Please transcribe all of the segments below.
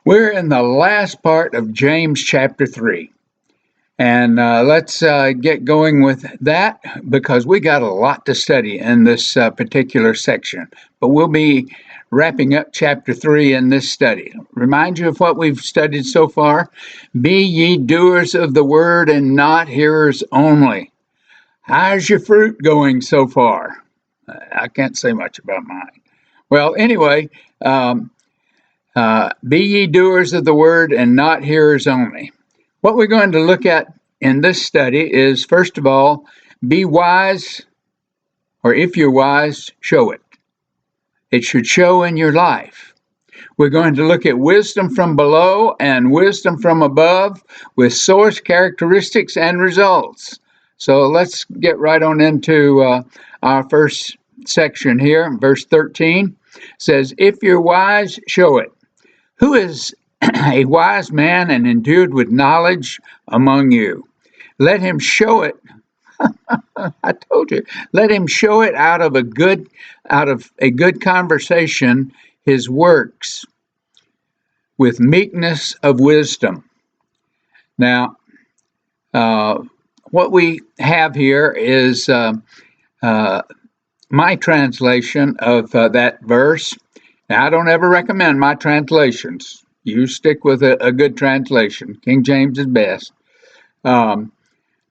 We're in the last part of James chapter 3. And let's get going with that because we got a lot to study in this particular section. But we'll be wrapping up chapter 3 in this study. Remind you of what we've studied so far. Be ye doers of the word and not hearers only. How's your fruit going so far? I can't say much about mine. Well, anyway, be ye doers of the word and not hearers only. What we're going to look at in this study is, first of all, be wise, or if you're wise, show it. It should show in your life. We're going to look at wisdom from below and wisdom from above with source characteristics and results. So let's get right on into our first section here. Verse 13 says, if you're wise, show it. Who is a wise man and endued with knowledge among you? Let him show it. I told you. Let him show it out of a good conversation, his works with meekness of wisdom. Now, what we have here is my translation of that verse. Now, I don't ever recommend my translations. You stick with a good translation. King James is best.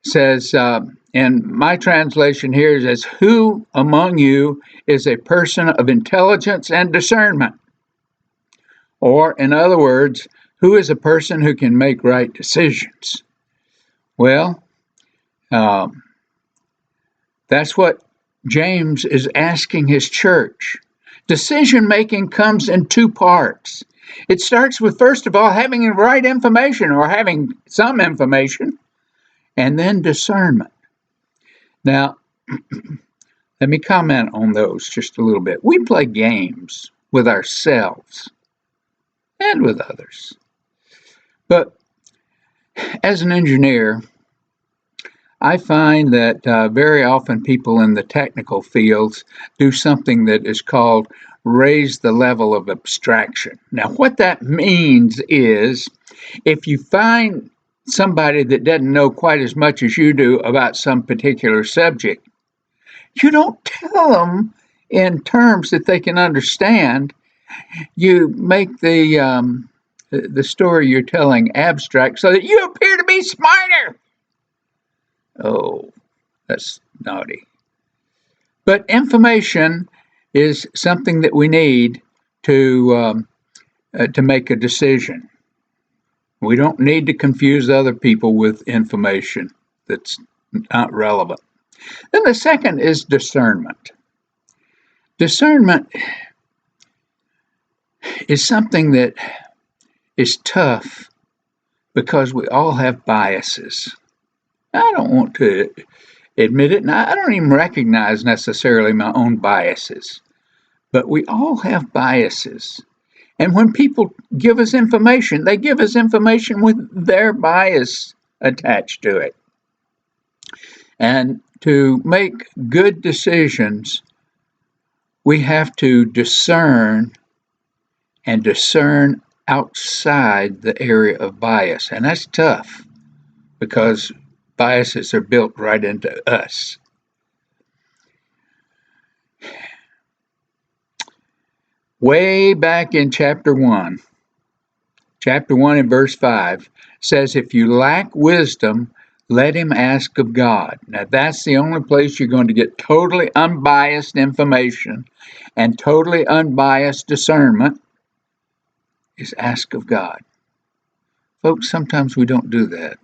Says, and my translation here says, who among you is a person of intelligence and discernment? Or, in other words, who is a person who can make right decisions? Well, that's what James is asking his church. Decision making comes in two parts. It starts with, first of all, having the right information or having some information, and then discernment. Now, let me comment on those just a little bit. We play games with ourselves and with others. But as an engineer, I find that very often people in the technical fields do something that is called raise the level of abstraction. Now, what that means is if you find somebody that doesn't know quite as much as you do about some particular subject, you don't tell them in terms that they can understand. You make the story you're telling abstract so that you appear to be smarter. Oh, that's naughty. But information is something that we need to make a decision. We don't need to confuse other people with information that's not relevant. Then the second is discernment. Discernment is something that is tough because we all have biases. I don't want to admit it, and I don't even recognize necessarily my own biases, but we all have biases. And when people give us information, they give us information with their bias attached to it. And to make good decisions, we have to discern and discern outside the area of bias. And that's tough because biases are built right into us. Way back in chapter 1 and verse 5 says, if you lack wisdom, let him ask of God. Now, that's the only place you're going to get totally unbiased information and totally unbiased discernment is ask of God. Folks, sometimes we don't do that.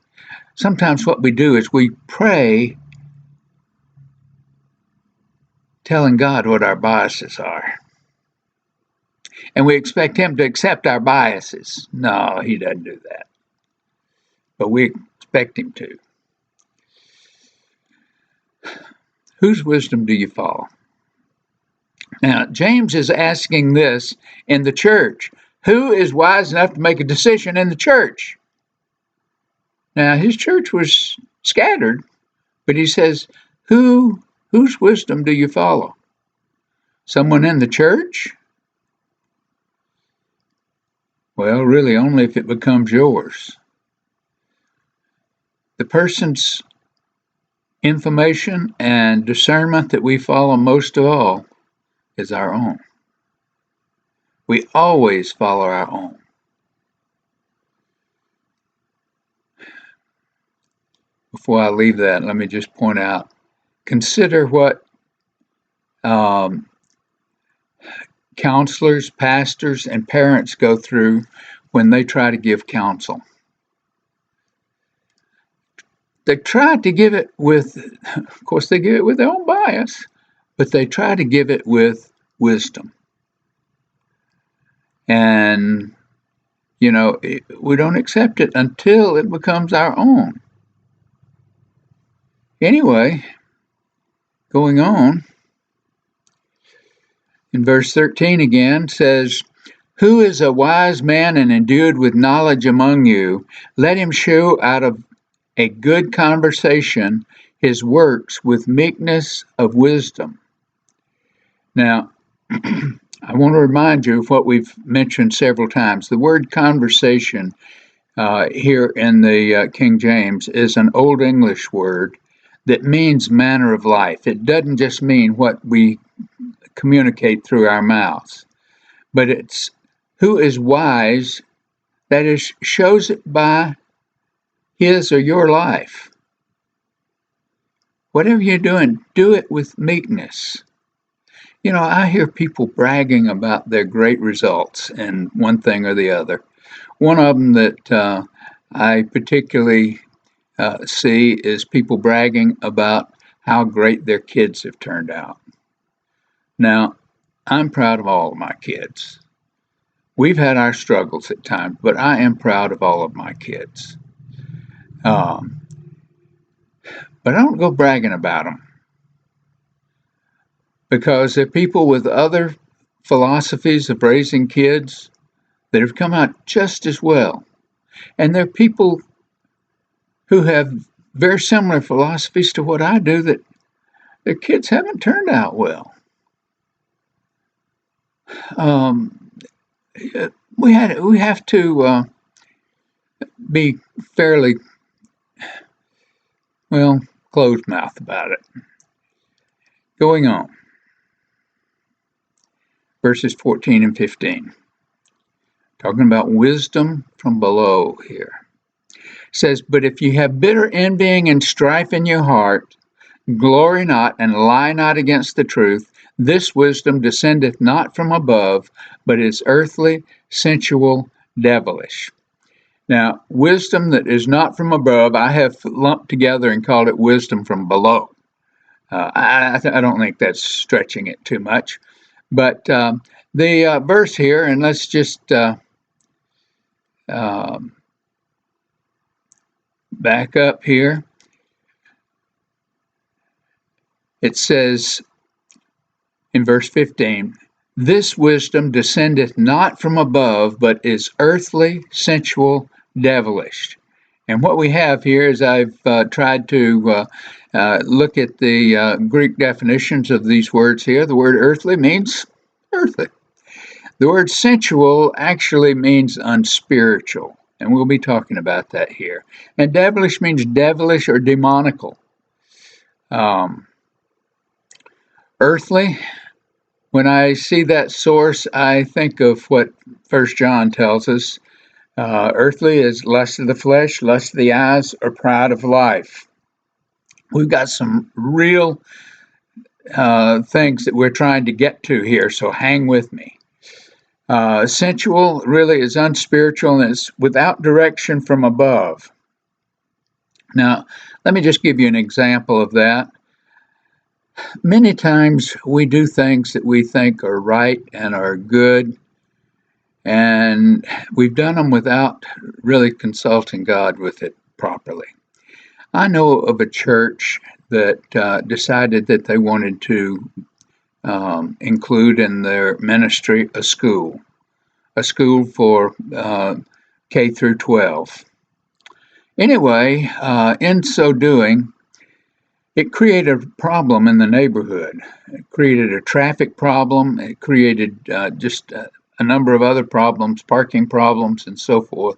Sometimes what we do is we pray telling God what our biases are. And we expect him to accept our biases. No, he doesn't do that. But we expect him to. Whose wisdom do you follow? Now, James is asking this in the church. Who is wise enough to make a decision in the church? Now, his church was scattered, but he says, whose wisdom do you follow? Someone in the church? Well, really, only if it becomes yours. The person's information and discernment that we follow most of all is our own. We always follow our own. Before I leave that, let me just point out, consider what counselors, pastors, and parents go through when they try to give counsel. They try to give it with, of course, they give it with their own bias, but they try to give it with wisdom. And, we don't accept it until it becomes our own. Anyway, going on, in verse 13 again says, "Who is a wise man and endued with knowledge among you? Let him show out of a good conversation his works with meekness of wisdom." Now, I want to remind you of what we've mentioned several times. The word conversation here in the King James is an Old English word that means manner of life. It doesn't just mean what we communicate through our mouths, but it's who is wise, that is, shows it by his or your life. Whatever you're doing, do it with meekness. I hear people bragging about their great results in one thing or the other. One of them that I particularly see is people bragging about how great their kids have turned out. Now, I'm proud of all of my kids. We've had our struggles at times, but I am proud of all of my kids. But I don't go bragging about them, because there are people with other philosophies of raising kids that have come out just as well. And there are people who have very similar philosophies to what I do that their kids haven't turned out well. We have to be fairly, closed mouth about it. Going on. Verses 14 and 15. Talking about wisdom from below here. It says, "But if you have bitter envying and strife in your heart, glory not and lie not against the truth. This wisdom descendeth not from above, but is earthly, sensual, devilish." Now, wisdom that is not from above, I have lumped together and called it wisdom from below. I don't think that's stretching it too much. But the verse here, and let's just back up here. It says in verse 15, "This wisdom descendeth not from above, but is earthly, sensual, devilish." And what we have here is I've tried to look at the Greek definitions of these words here. The word earthly means earthly. The word sensual actually means unspiritual, and we'll be talking about that here. And devilish means devilish or demonical. Earthly, when I see that source, I think of what 1 John tells us. Earthly is lust of the flesh, lust of the eyes, or pride of life. We've got some real things that we're trying to get to here, so hang with me. Sensual really is unspiritual and it's without direction from above. Now, let me just give you an example of that. Many times we do things that we think are right and are good, and we've done them without really consulting God with it properly. I know of a church that decided that they wanted to include in their ministry a school for K through 12. Anyway, in so doing, it created a problem in the neighborhood. It created a traffic problem. It created just a number of other problems, parking problems, and so forth.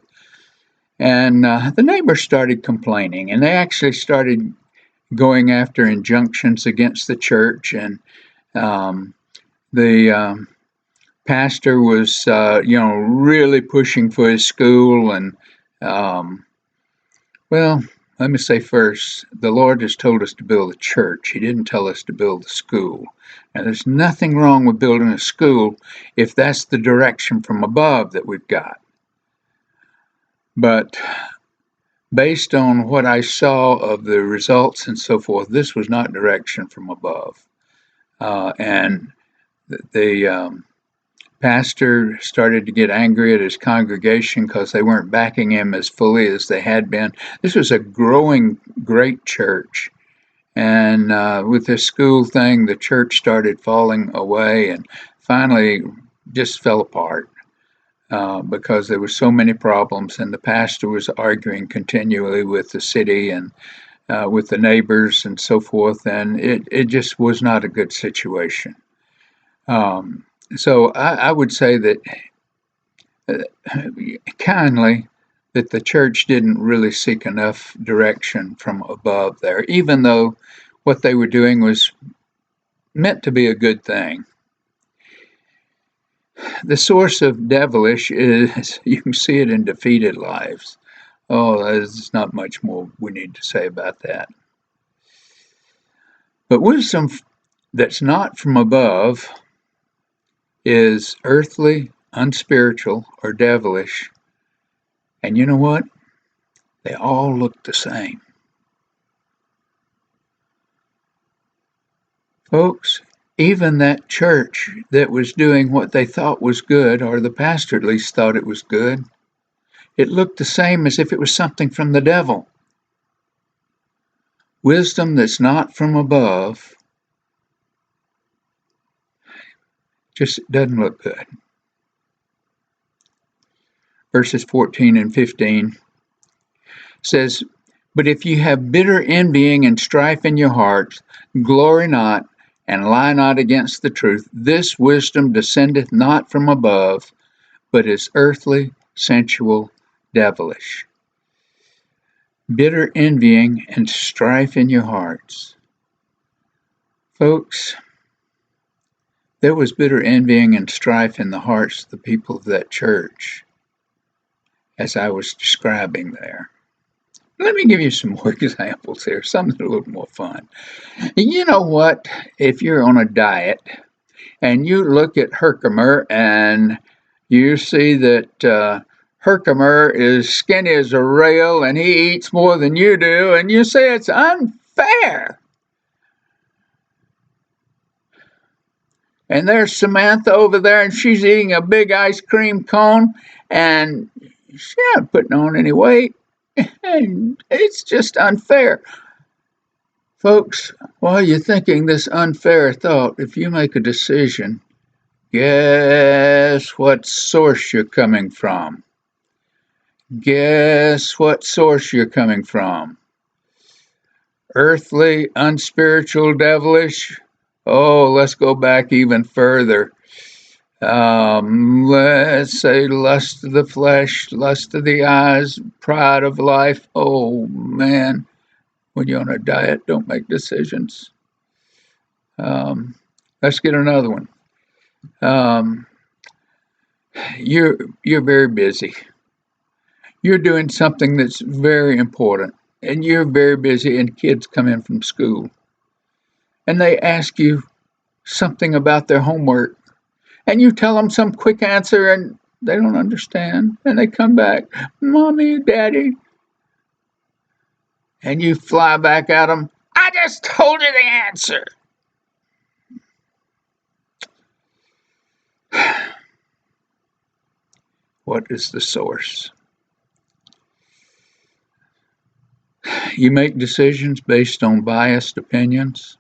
And the neighbors started complaining, and they actually started going after injunctions against the church. And the pastor was, really pushing for his school. And well, let me say first, the Lord has told us to build a church. He didn't tell us to build a school. And there's nothing wrong with building a school if that's the direction from above that we've got. But based on what I saw of the results and so forth, this was not direction from above. And the pastor started to get angry at his congregation because they weren't backing him as fully as they had been. This was a growing great church. And with this school thing, the church started falling away and finally just fell apart. Because there were so many problems, and the pastor was arguing continually with the city and with the neighbors and so forth, and it just was not a good situation. So I would say that kindly that the church didn't really seek enough direction from above there, even though what they were doing was meant to be a good thing. The source of devilish is, you can see it in defeated lives. Oh, there's not much more we need to say about that. But wisdom that's not from above is earthly, unspiritual, or devilish. And you know what? They all look the same. Folks, even that church that was doing what they thought was good, or the pastor at least thought it was good, it looked the same as if it was something from the devil. Wisdom that's not from above just doesn't look good. Verses 14 and 15 says, "But if you have bitter envying and strife in your hearts, glory not, and lie not against the truth. This wisdom descendeth not from above, but is earthly, sensual, devilish." Bitter envying and strife in your hearts. Folks, there was bitter envying and strife in the hearts of the people of that church, as I was describing there. Let me give you some more examples here, something a little more fun. You know what? If you're on a diet and you look at Herkimer and you see that Herkimer is skinny as a rail and he eats more than you do, and you say it's unfair. And there's Samantha over there, and she's eating a big ice cream cone, and she's not putting on any weight. And it's just unfair. Folks, while you're thinking this unfair thought, if you make a decision, guess what source you're coming from? Guess what source you're coming from? Earthly, unspiritual, devilish? Oh, let's go back even further. Let's say lust of the flesh, lust of the eyes, pride of life. Oh, man. When you're on a diet, don't make decisions. Let's get another one. You're very busy. You're doing something that's very important, and you're very busy, and kids come in from school, and they ask you something about their homework, and you tell them some quick answer, and they don't understand, and they come back, "Mommy, Daddy," and you fly back at them, "I just told you the answer." What is the source? You make decisions based on biased opinions.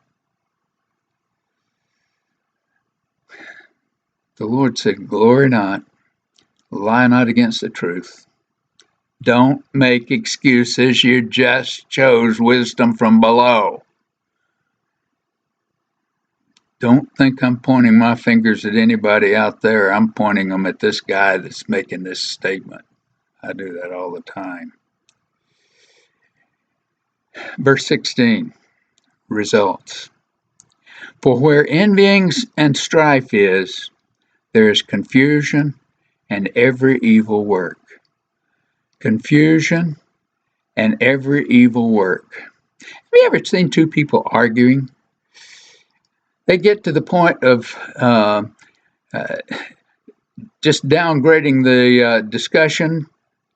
The Lord said, "Glory not, lie not against the truth." Don't make excuses. You just chose wisdom from below. don't think I'm pointing my fingers at anybody out there. I'm pointing them at this guy that's making this statement. I do that all the time. Verse 16, results. For where envyings and strife is, there is confusion and every evil work. Confusion and every evil work. Have you ever seen two people arguing? They get to the point of just downgrading the discussion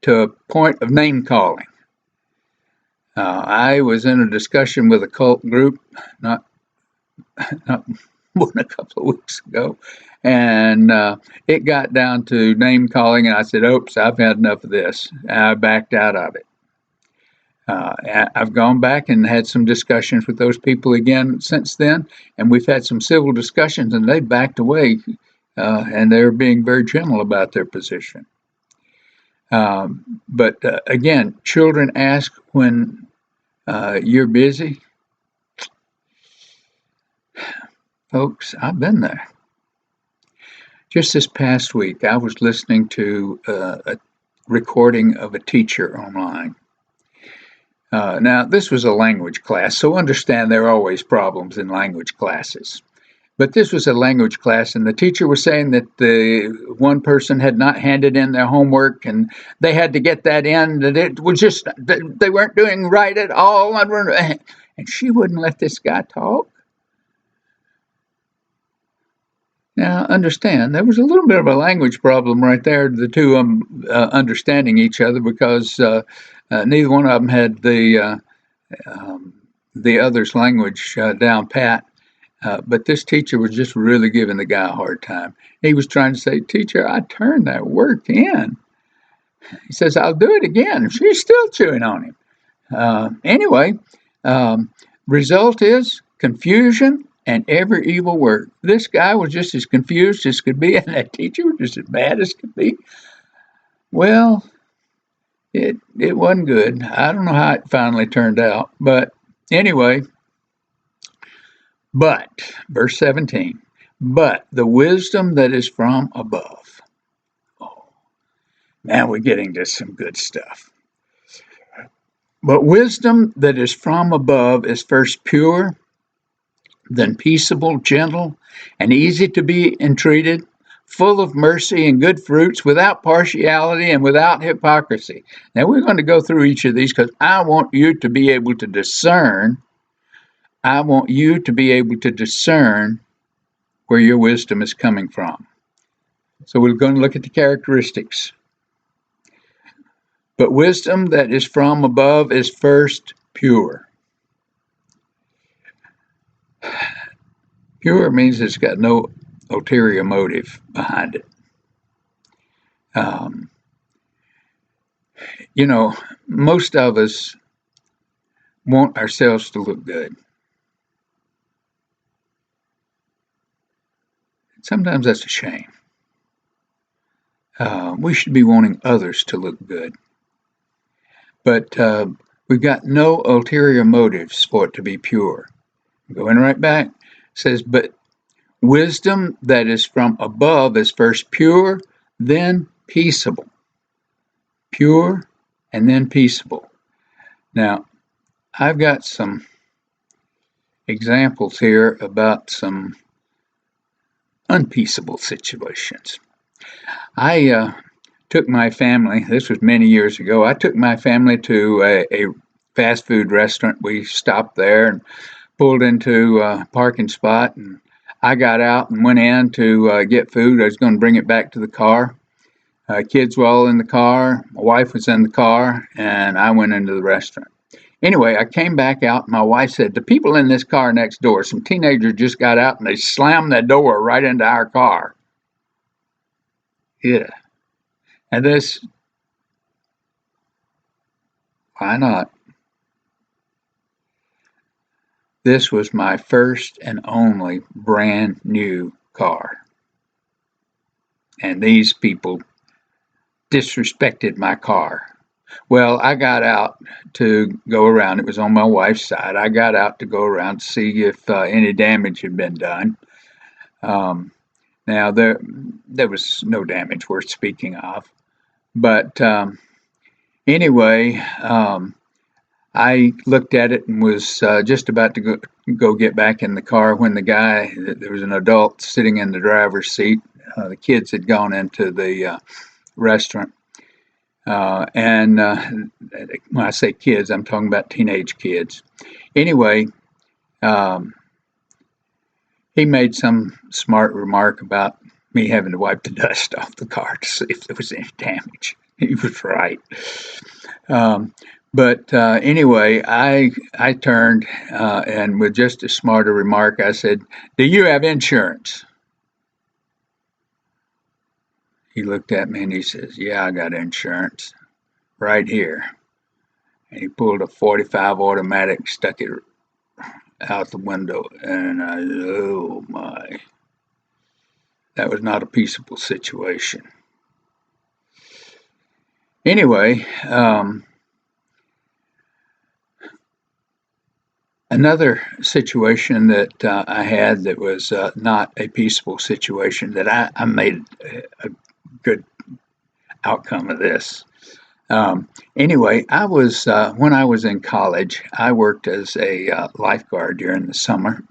to a point of name calling. I was in a discussion with a cult group not more than a couple of weeks ago, and it got down to name calling, and I said, "Oops, I've had enough of this." And I backed out of it. I've gone back and had some discussions with those people again since then, and we've had some civil discussions, and they backed away, and they're being very gentle about their position. But again, children ask when you're busy. Folks, I've been there. Just this past week, I was listening to a recording of a teacher online. Now, this was a language class, so understand there are always problems in language classes. But this was a language class, and the teacher was saying that the one person had not handed in their homework, and they had to get that in, that it was just, they weren't doing right at all. And she wouldn't let this guy talk. Now, understand, there was a little bit of a language problem right there, the two of them understanding each other, because neither one of them had the other's language down pat. But this teacher was just really giving the guy a hard time. He was trying to say, "Teacher, I turned that work in." He says, "I'll do it again." She's still chewing on him. Anyway, result is confusion and every evil work. This guy was just as confused as could be, and that teacher was just as bad as could be. Well, it wasn't good. I don't know how it finally turned out, but anyway. But, verse 17, but the wisdom that is from above. Oh, now we're getting to some good stuff. But wisdom that is from above is first pure, then peaceable, gentle, and easy to be entreated, full of mercy and good fruits, without partiality and without hypocrisy. Now we're going to go through each of these because I want you to be able to discern. I want you to be able to discern where your wisdom is coming from. So we're going to look at the characteristics. But wisdom that is from above is first pure. Pure means it's got no ulterior motive behind it. Most of us want ourselves to look good. Sometimes that's a shame. We should be wanting others to look good. But we've got no ulterior motives for it to be pure. Going right back, it says, but wisdom that is from above is first pure, then peaceable. Pure, and then peaceable. Now, I've got some examples here about some unpeaceable situations. I took my family, this was many years ago, I took my family to a fast food restaurant. We stopped there and pulled into a parking spot, and I got out and went in to get food. I was going to bring it back to the car. Kids were all in the car, my wife was in the car, and I went into the restaurant. Anyway, I came back out, and my wife said, the people in this car next door, some teenagers just got out, and they slammed that door right into our car. Yeah. And this, why not? This was my first and only brand new car. And these people disrespected my car. Well, I got out to go around. It was on my wife's side. I got out to go around to see if any damage had been done. Um, Now there was no damage worth speaking of, but anyway, I looked at it and was just about to go get back in the car when there was an adult sitting in the driver's seat. The kids had gone into the restaurant. And when I say kids, I'm talking about teenage kids. Anyway, um, he made some smart remark about me having to wipe the dust off the car to see if there was any damage. He was right. Um, but anyway, I turned and with just a smarter remark, I said, "Do you have insurance?" He looked at me and he says, "Yeah, I got insurance right here." And he pulled a 45 automatic, stuck it out the window, and oh my, that was not a peaceable situation. Anyway, another situation that I had that was not a peaceable situation that I made a good outcome of this. Anyway, I was when I was in college, I worked as a lifeguard during the summer,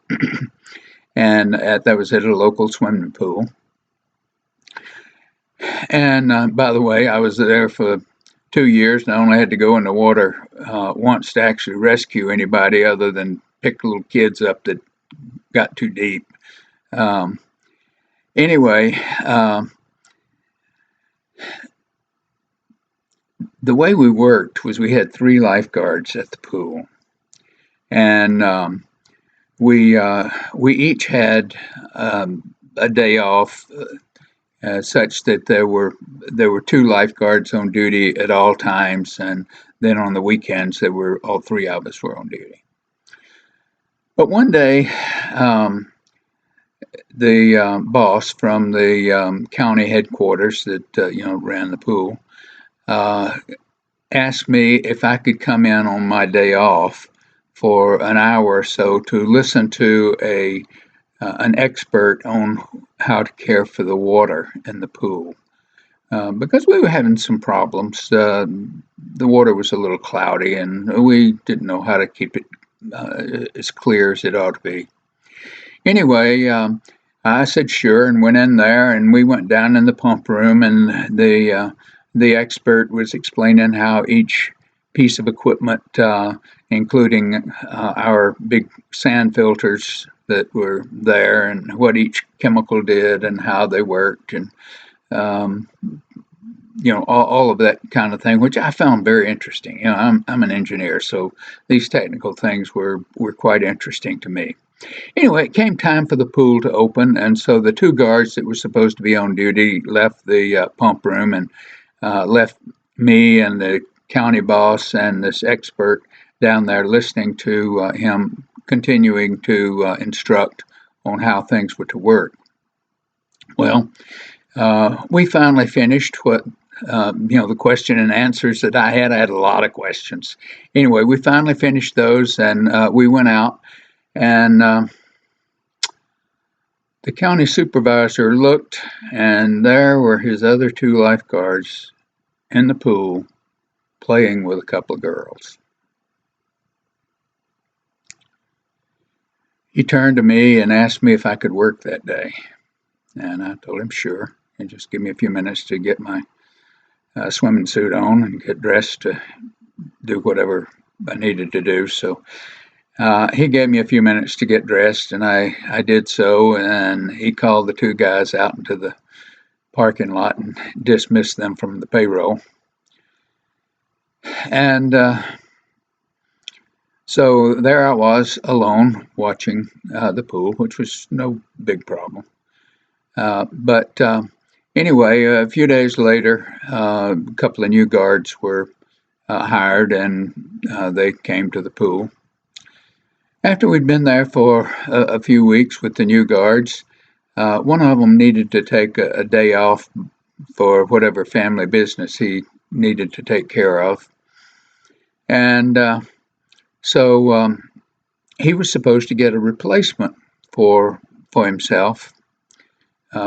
and that was at a local swimming pool. And by the way, I was there for 2 years, and I only had to go in the water once to actually rescue anybody other than pick little kids up that got too deep. Um, anyway, the way we worked was we had 3 lifeguards at the pool, and we each had a day off, such that there were 2 lifeguards on duty at all times, and then on the weekends there were all 3 of us were on duty. But one day, the boss from the county headquarters that ran the pool asked me if I could come in on my day off for an hour or so to listen to an expert on how to care for the water in the pool. Because we were having some problems. The water was a little cloudy, and we didn't know how to keep it as clear as it ought to be. Anyway, I said sure and went in there, and we went down in the pump room, and the expert was explaining how each piece of equipment, including our big sand filters that were there, and what each chemical did, and how they worked, and um, all of that kind of thing, which I found very interesting. I'm an engineer, so these technical things were quite interesting to me. Anyway, it came time for the pool to open, and so the 2 guards that were supposed to be on duty left the pump room and left me and the county boss and this expert down there listening to him continuing to instruct on how things were to work. Well, we finally finished what the question and answers that I had. I had a lot of questions. Anyway, we finally finished those, and we went out, and the county supervisor looked, and there were his other 2 lifeguards in the pool playing with a couple of girls. He turned to me and asked me if I could work that day, and I told him sure, and just give me a few minutes to get my swimming suit on and get dressed to do whatever I needed to do. So he gave me a few minutes to get dressed, and I did so, and he called the 2 guys out into the parking lot and dismissed them from the payroll. And so there I was alone watching the pool, which was no big problem. But anyway, a few days later, a couple of new guards were hired, and they came to the pool. After we'd been there for a few weeks with the new guards, one of them needed to take a day off for whatever family business he needed to take care of. And so he was supposed to get a replacement for himself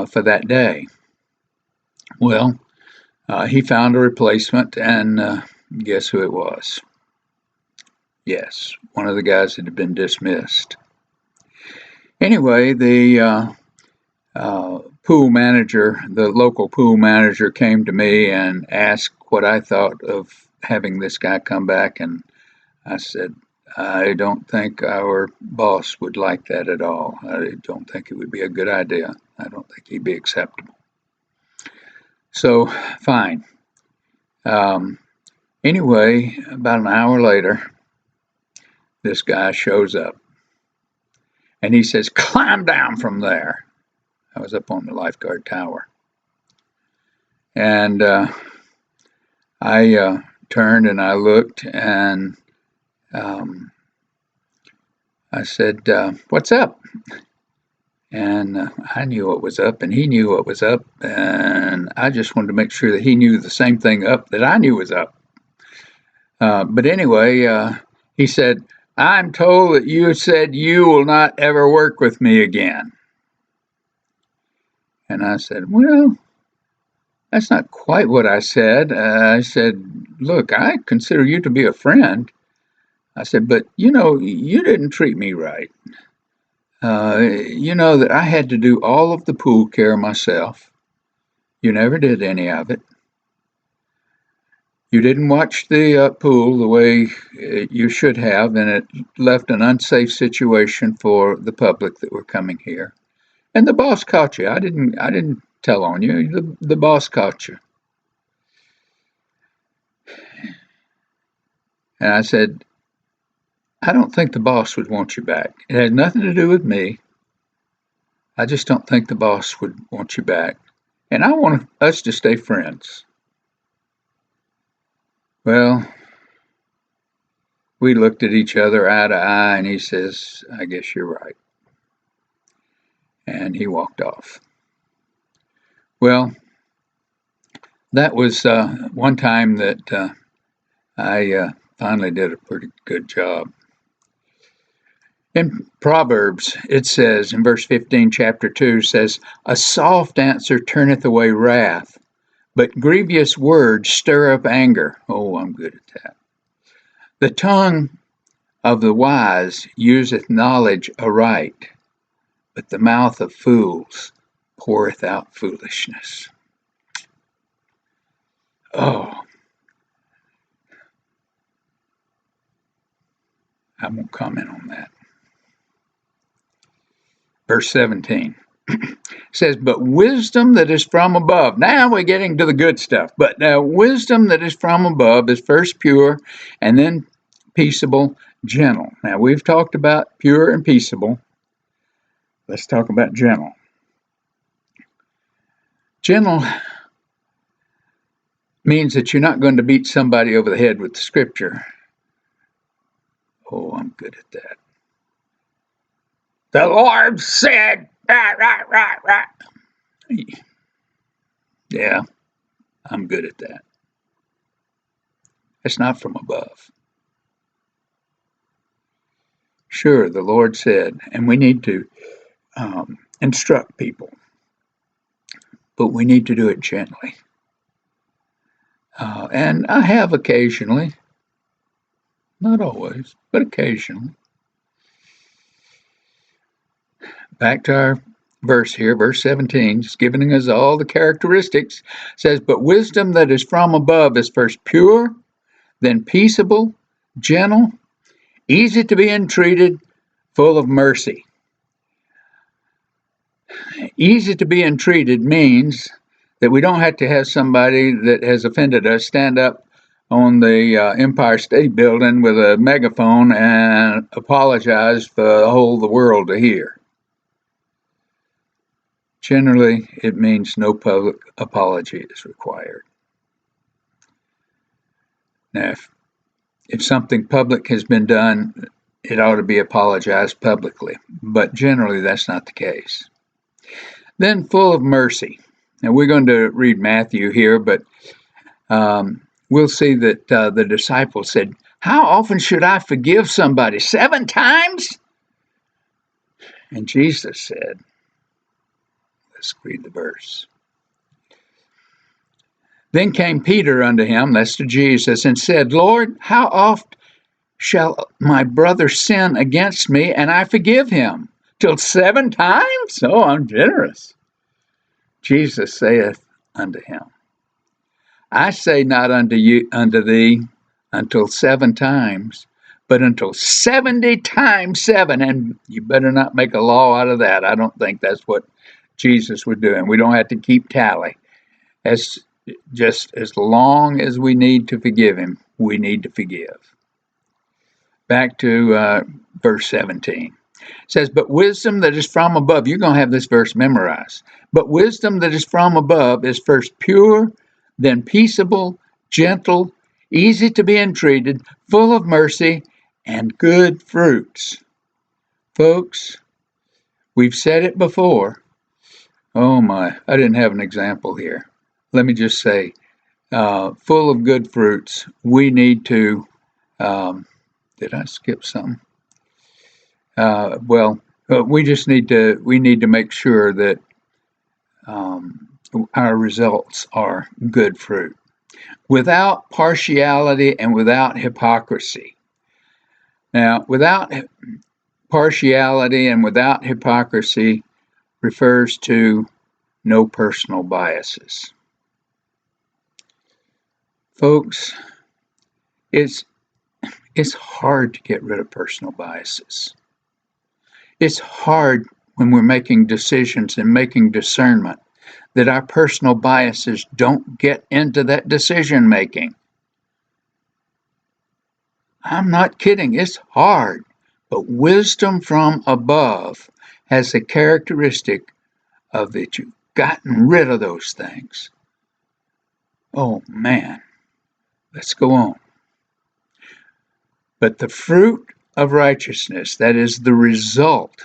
for that day. Well, he found a replacement, and guess who it was? Yes, one of the guys that had been dismissed. Anyway, the pool manager, the local pool manager, came to me and asked what I thought of having this guy come back, and I said, I don't think our boss would like that at all. I don't think it would be a good idea. I don't think he'd be acceptable. So, fine. Anyway, about an hour later, this guy shows up and he says, climb down from there. I was up on the lifeguard tower. And I turned and I looked and I said, what's up? And I knew what was up and he knew what was up. And I just wanted to make sure that he knew the same thing up that I knew was up. But anyway, he said, I'm told that you said you will not ever work with me again. And I said, well, that's not quite what I said. I said, look, I consider you to be a friend. I said, but you know, you didn't treat me right. You know that I had to do all of the pool care myself. You never did any of it. You didn't watch the pool the way you should have, and it left an unsafe situation for the public that were coming here. And the boss caught you. I didn't tell on you. The boss caught you. And I said, I don't think the boss would want you back. It had nothing to do with me. I just don't think the boss would want you back. And I want us to stay friends. Well, we looked at each other eye to eye, and he says, I guess you're right. And he walked off. Well, that was one time that I finally did a pretty good job. In Proverbs, it says in verse 15, chapter 2, says, a soft answer turneth away wrath, but grievous words stir up anger. Oh, I'm good at that. The tongue of the wise useth knowledge aright, but the mouth of fools poureth out foolishness. Oh, I won't comment on that. Verse 17 says, but wisdom that is from above. Now we're getting to the good stuff. But wisdom that is from above is first pure and then peaceable, gentle. Now we've talked about pure and peaceable. Let's talk about gentle. Gentle means that you're not going to beat somebody over the head with the scripture. Oh, I'm good at that. The Lord said, rah. Yeah, I'm good at that. It's not from above. Sure, the Lord said, and we need to instruct people, but we need to do it gently. And I have occasionally, not always, but occasionally. Back to our verse here, verse 17, just giving us all the characteristics, says, but wisdom that is from above is first pure, then peaceable, gentle, easy to be entreated, full of mercy. Easy to be entreated means that we don't have to have somebody that has offended us stand up on the Empire State Building with a megaphone and apologize for the whole the world to hear. Generally, it means no public apology is required. Now, if something public has been done, it ought to be apologized publicly, but generally that's not the case. Then full of mercy. Now we're going to read Matthew here, but we'll see that the disciples said, how often should I forgive somebody? 7 times? And Jesus said, Let's read the verse. Then came Peter unto him, that's to Jesus, and said, Lord, how oft shall my brother sin against me, and I forgive him? Till 7 times? Oh, I'm generous. Jesus saith unto him, I say not unto thee until 7 times, but until 70 times 7. And you better not make a law out of that. I don't think that's what Jesus was doing. We don't have to keep tally. As just as long as we need to forgive him, we need to forgive. Back to verse 17. It says, but wisdom that is from above, you're going to have this verse memorized. But wisdom that is from above is first pure, then peaceable, gentle, easy to be entreated, full of mercy and good fruits. Folks, we've said it before. Oh my, I didn't have an example here. Let me just say, full of good fruits. We need to, did I skip something? We just need to make sure that our results are good fruit, without partiality and without hypocrisy. Now, without partiality and without hypocrisy refers to no personal biases. Folks, it's hard to get rid of personal biases. It's hard when we're making decisions and making discernment that our personal biases don't get into that decision making. I'm not kidding, it's hard. But wisdom from above has the characteristic of that you've gotten rid of those things. Oh man, let's go on. But the fruit of righteousness, that is the result.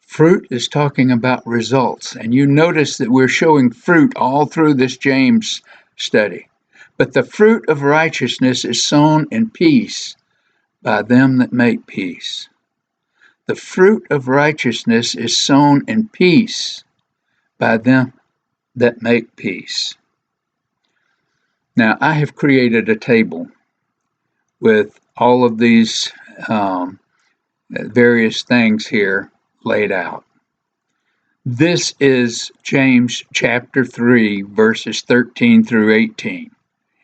Fruit is talking about results, and you notice that we're showing fruit all through this James study. But the fruit of righteousness is sown in peace by them that make peace. The fruit of righteousness is sown in peace by them that make peace. Now, I have created a table with all of these various things here laid out. This is James chapter 3, verses 13 through 18,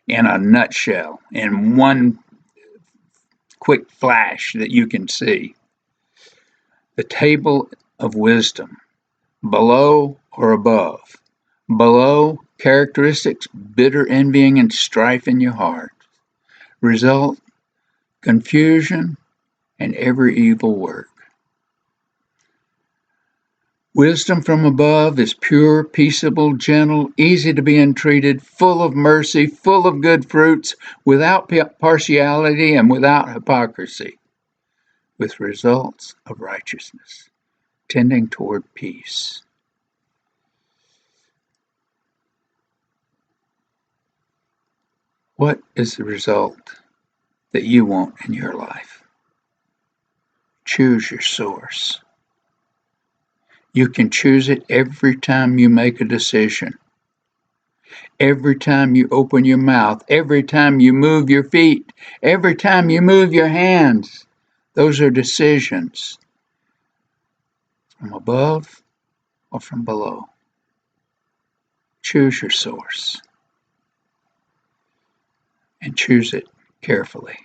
in a nutshell, in one quick flash that you can see. The table of wisdom, below or above. Below, characteristics, bitter envying and strife in your heart. Result, confusion and every evil work. Wisdom from above is pure, peaceable, gentle, easy to be entreated, full of mercy, full of good fruits, without partiality and without hypocrisy, with results of righteousness, tending toward peace. What is the result that you want in your life? Choose your source. You can choose it every time you make a decision. Every time you open your mouth, every time you move your feet, every time you move your hands. Those are decisions from above or from below. Choose your source and choose it carefully.